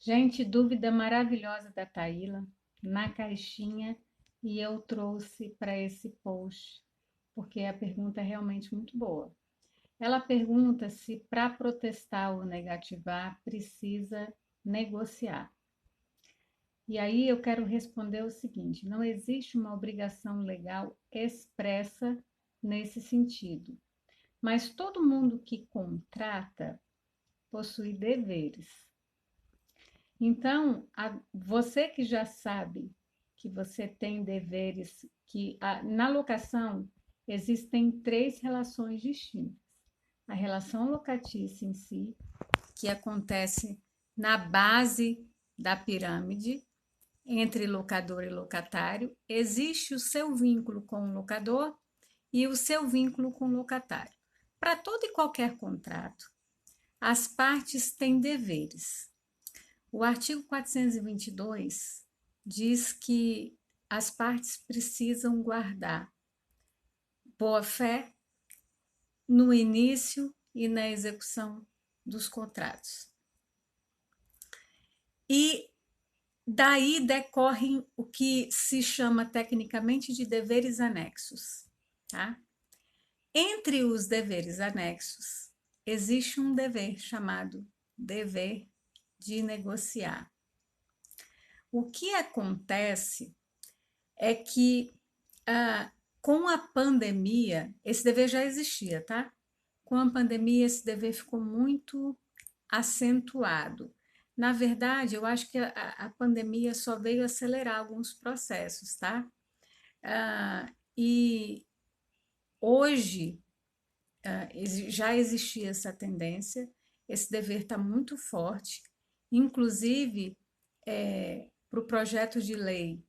Gente, dúvida maravilhosa da Taíla na caixinha e eu trouxe para esse post, porque a pergunta é realmente muito boa. Ela pergunta se para protestar ou negativar precisa negociar. E aí eu quero responder o seguinte: não existe uma obrigação legal expressa nesse sentido, mas todo mundo que contrata possui deveres. Então, você que já sabe que você tem deveres, na locação existem três relações distintas. A relação locatícia em si, que acontece na base da pirâmide, entre locador e locatário, existe o seu vínculo com o locador e o seu vínculo com o locatário. Para todo e qualquer contrato, as partes têm deveres. O artigo 422 diz que as partes precisam guardar boa-fé no início e na execução dos contratos. E daí decorrem o que se chama tecnicamente de deveres anexos, tá? Entre os deveres anexos, existe um dever chamado dever de negociar. O que acontece é que com a pandemia, esse dever já existia, tá? Com a pandemia, esse dever ficou muito acentuado. Na verdade, eu acho que a pandemia só veio acelerar alguns processos, tá? E hoje já existia essa tendência, esse dever está muito forte, inclusive para o projeto de lei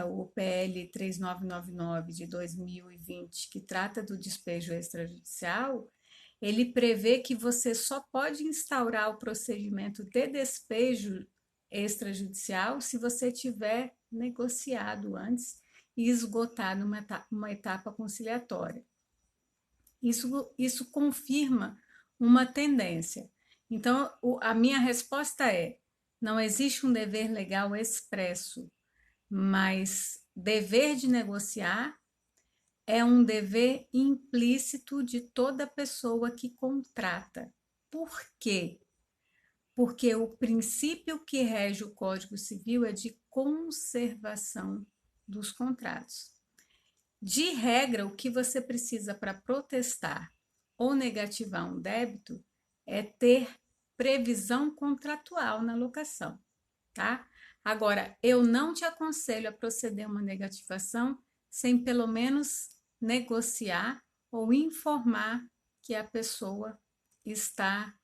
o PL 3999 de 2020, que trata do despejo extrajudicial, ele prevê que você só pode instaurar o procedimento de despejo extrajudicial se você tiver negociado antes e esgotado uma etapa conciliatória. Isso confirma uma tendência. Então, a minha resposta é: não existe um dever legal expresso, mas dever de negociar é um dever implícito de toda pessoa que contrata. Por quê? Porque o princípio que rege o Código Civil é de conservação dos contratos. De regra, o que você precisa para protestar ou negativar um débito é ter previsão contratual na locação, tá? Agora, eu não te aconselho a proceder a uma negativação sem pelo menos negociar ou informar que a pessoa está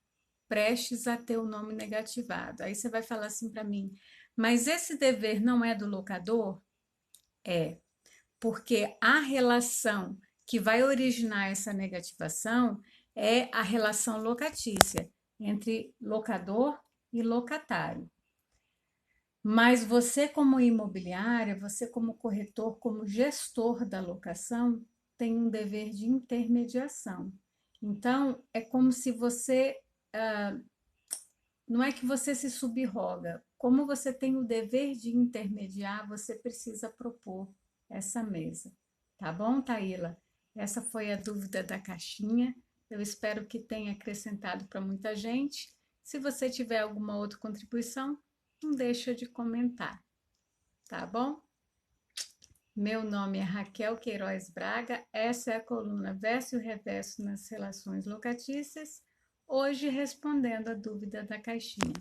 prestes a ter o nome negativado. Aí você vai falar assim para mim, mas esse dever não é do locador? É, porque a relação que vai originar essa negativação é a relação locatícia entre locador e locatário. Mas você, como imobiliária, você, como corretor, como gestor da locação, tem um dever de intermediação. Então, é como se você. Não é que você se subroga. Como você tem o dever de intermediar, você precisa propor essa mesa. Tá bom, Taíla? Essa foi a dúvida da caixinha. Eu espero que tenha acrescentado para muita gente. Se você tiver alguma outra contribuição, não deixa de comentar, tá bom? Meu nome é Raquel Queiroz Braga, essa é a coluna Verso e Reverso nas Relações Locatícias, hoje respondendo a dúvida da caixinha.